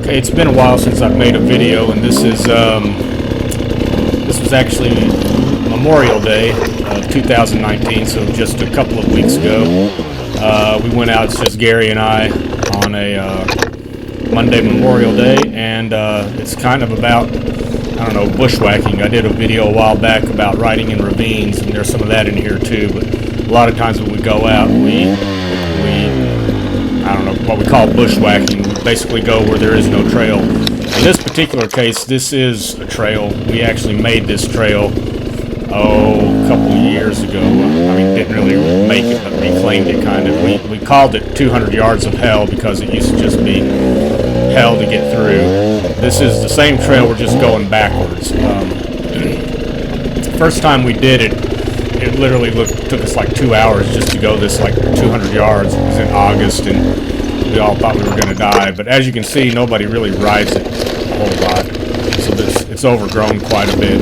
Okay, it's been a while since I've made a video, and this was actually Memorial Day of 2019, so just a couple of weeks ago. We went out, it's just Gary and I, on a Monday Memorial Day, and it's kind of about, I don't know, bushwhacking. I did a video a while back about riding in ravines, and there's some of that in here too, but a lot of times when we go out, we I don't know, what we call bushwhacking. We basically go where there is no trail. In this particular case, this is a trail. We actually made this trail, a couple of years ago. I mean, didn't really make it, but reclaimed it kind of. We called it 200 yards of hell because it used to just be hell to get through. This is the same trail, we're just going backwards. First time we did it, it literally took us like 2 hours just to go this like 200 yards. It was in August, and we all thought we were going to die. But as you can see, nobody really rides it a whole lot, so it's overgrown quite a bit.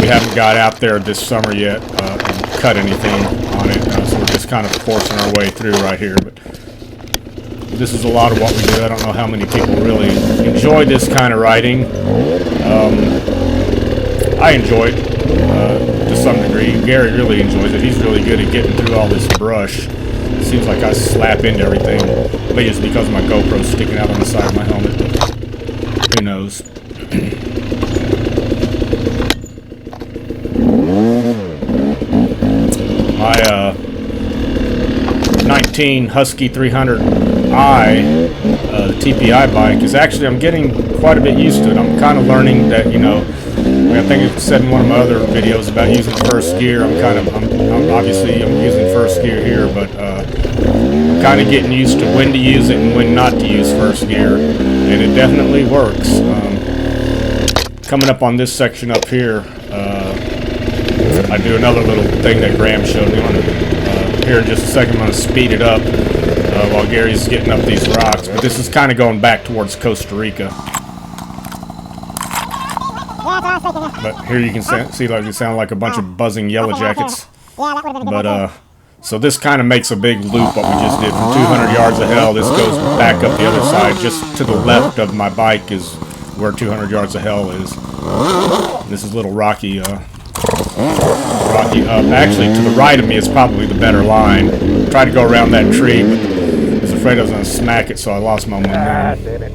We haven't got out there this summer yet and cut anything on it, so we're just kind of forcing our way through right here. But this is a lot of what we do. I don't know how many people really enjoy this kind of riding. I enjoy it to some degree. Gary really enjoys it. He's really good at getting through all this brush. It seems like I slap into everything. Maybe it's because my GoPro's sticking out on the side of my helmet, but who knows. My 19 Husky 300i, the TPI bike, is actually, I'm getting quite a bit used to it. I'm kind of learning that, you know, I think I've said in one of my other videos about using first gear. I'm obviously using first gear here, but I'm kind of getting used to when to use it and when not to use first gear, and it definitely works. Coming up on this section up here, I do another little thing that Graham showed me. Here in just a second, I'm going to speed it up while Gary's getting up these rocks, but this is kind of going back towards Costa Rica. But here you can see, like, they sound like a bunch of buzzing yellow jackets. But so this kind of makes a big loop. What we just did from 200 yards of hell, this goes back up the other side. Just to the left of my bike is where 200 yards of hell is. This is a little rocky. Actually, to the right of me is probably the better line. Tried to go around that tree, but I was afraid I was going to smack it, so I lost my momentum.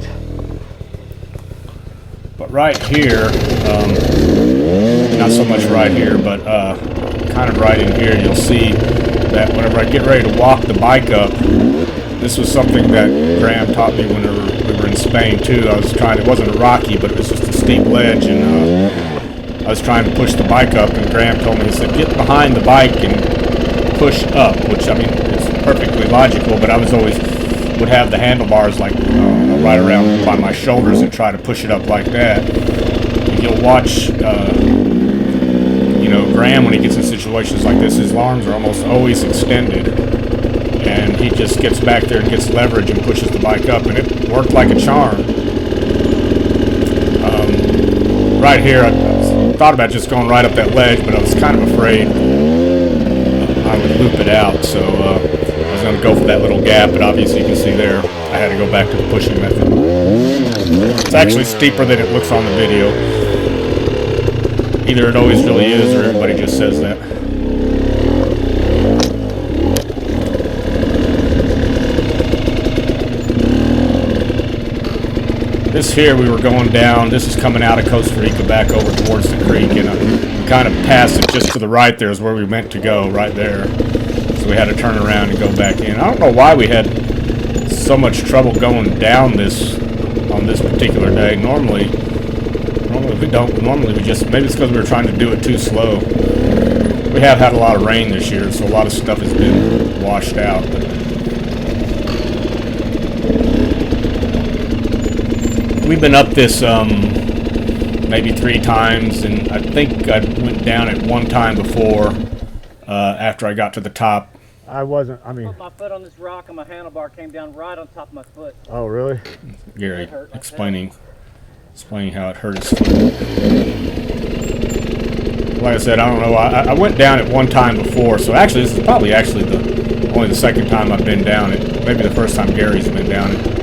But right here, not so much right here, but kind of right in here, you'll see that whenever I get ready to walk the bike up, this was something that Graham taught me whenever we were in Spain too. It wasn't a rocky, but it was just a steep ledge, and I was trying to push the bike up, and Graham told me, he said, get behind the bike and push up, which, I mean, it's perfectly logical, but I would have the handlebars like right around by my shoulders and try to push it up like that. And you'll watch, you know, Graham, when he gets in situations like this, his arms are almost always extended, and he just gets back there and gets leverage and pushes the bike up, and it worked like a charm. Right here, I thought about just going right up that ledge, but I was kind of afraid I would loop it out, so I was going to go for that little gap, but obviously you can see there I had to go back to the pushing method. It's actually steeper than it looks on the video. Either it always really is, or everybody just says that. This here, we were going down, this is coming out of Costa Rica back over towards the creek, and we kind of passed it just to the right there is where we meant to go, right there. So we had to turn around and go back in. I don't know why we had so much trouble going down this on this particular day. Normally we don't. Normally we just, maybe it's because we were trying to do it too slow. We have had a lot of rain this year, so a lot of stuff has been washed out. We've been up this maybe 3 times, and I think I went down it one time before after I got to the top. I put my foot on this rock and my handlebar came down right on top of my foot. Oh, really? Gary explaining how it hurt his foot. Like I said, I don't know. I went down it one time before, so actually this is probably only the second time I've been down it. Maybe the first time Gary's been down it.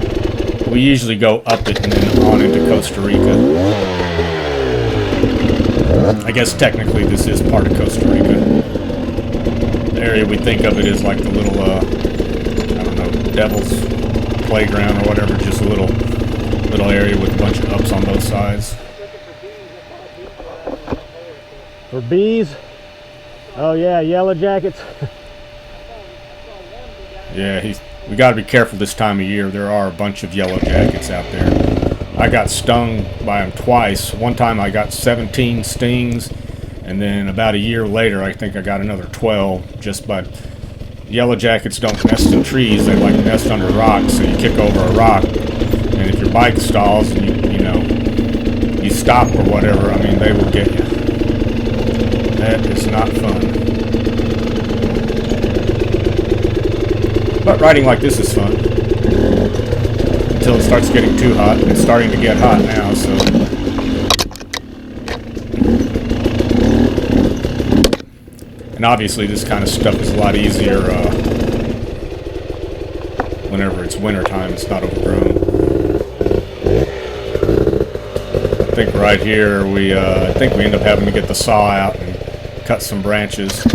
we usually go up it and then on into Costa Rica. I guess technically this is part of Costa Rica. The area we think of it is like the little, I don't know, Devil's Playground or whatever, just a little area with a bunch of ups on both sides. For bees? Oh yeah, yellow jackets. Yeah, we got to be careful this time of year. There are a bunch of yellow jackets out there. I got stung by them twice. One time I got 17 stings, and then about a year later I think I got another 12. Just by yellow jackets don't nest in trees; they like to nest under rocks. So you kick over a rock, and if your bike stalls and you stop or whatever, I mean, they will get you. That is not fun. But riding like this is fun. Until it starts getting too hot. It's starting to get hot now, so. And obviously this kind of stuff is a lot easier whenever it's winter time. It's not overgrown. I think right here I think we end up having to get the saw out and cut some branches. I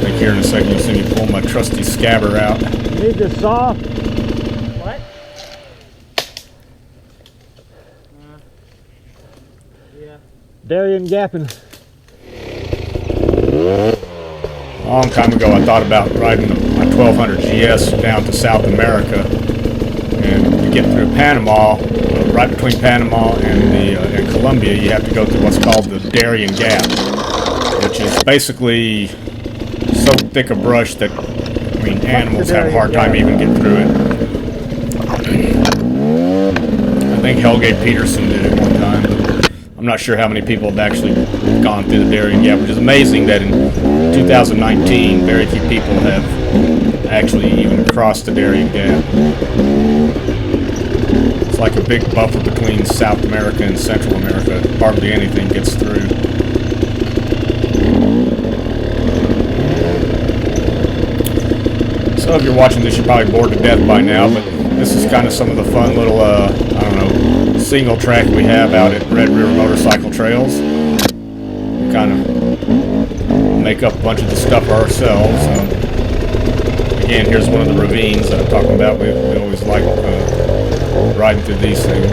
think here in a second you'll see me pull my trusty scabber out. You need the saw? What? Yeah. Darien gapping. A long time ago I thought about riding my 1200 GS down to South America, and to get through Panama, right between Panama and Colombia, you have to go through what's called the Darien Gap, which is basically so thick a brush that, I mean, animals have a hard time even getting through it. I think Helge Peterson did it one time, but I'm not sure how many people have actually gone through the Darien Gap, which is amazing that in 2019 very few people have actually even crossed the Darien Gap. It's like a big buffer between South America and Central America. Hardly anything gets through. So if you're watching this, you're probably bored to death by now, but this is kind of some of the fun little, I don't know, single track we have out at Red River Motorcycle Trails. We kind of make up a bunch of the stuff ourselves. Again, here's one of the ravines that I'm talking about. We always like riding through these things.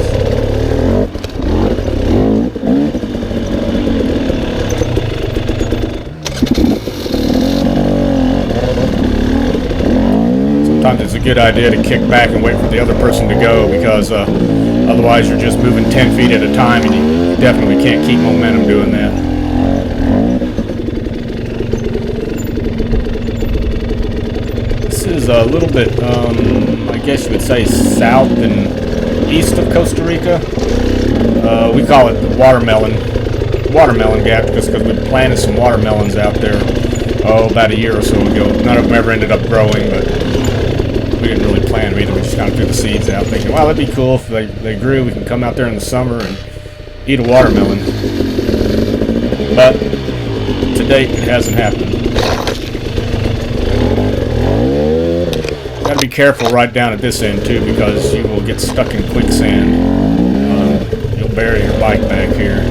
Sometimes it's a good idea to kick back and wait for the other person to go, because otherwise you're just moving 10 feet at a time, and you definitely can't keep momentum doing that. This is a little bit, I guess you would say, south and east of Costa Rica. We call it the watermelon gap, because we planted some watermelons out there, about a year or so ago. None of them ever ended up growing, but we didn't really plant them either. We just kind of threw the seeds out, thinking, well, that'd be cool if they grew. We can come out there in the summer and eat a watermelon. But to date, it hasn't happened. Got to be careful right down at this end too, because you will get stuck in quicksand. You'll bury your bike back here.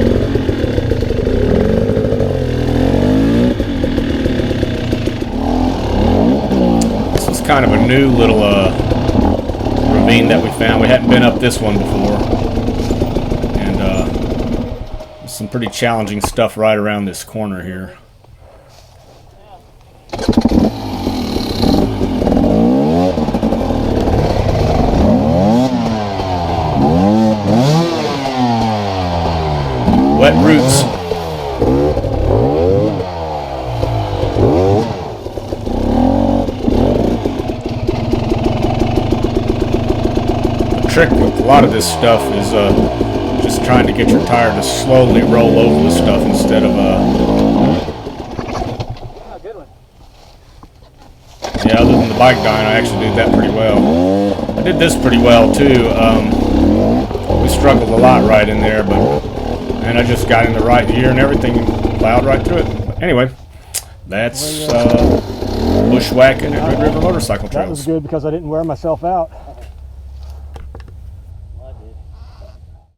This is kind of a new little ravine that we found. We hadn't been up this one before, and some pretty challenging stuff right around this corner here. Wet roots. The trick with a lot of this stuff is just trying to get your tire to slowly roll over the stuff instead of good one. Yeah, other than the bike dying, I actually did that pretty well. I did this pretty well too. We struggled a lot right in there, and I just got in the right gear and everything, plowed right through it. But anyway, that's bushwhacking at Red River Motorcycle Trails. That was good because I didn't wear myself out.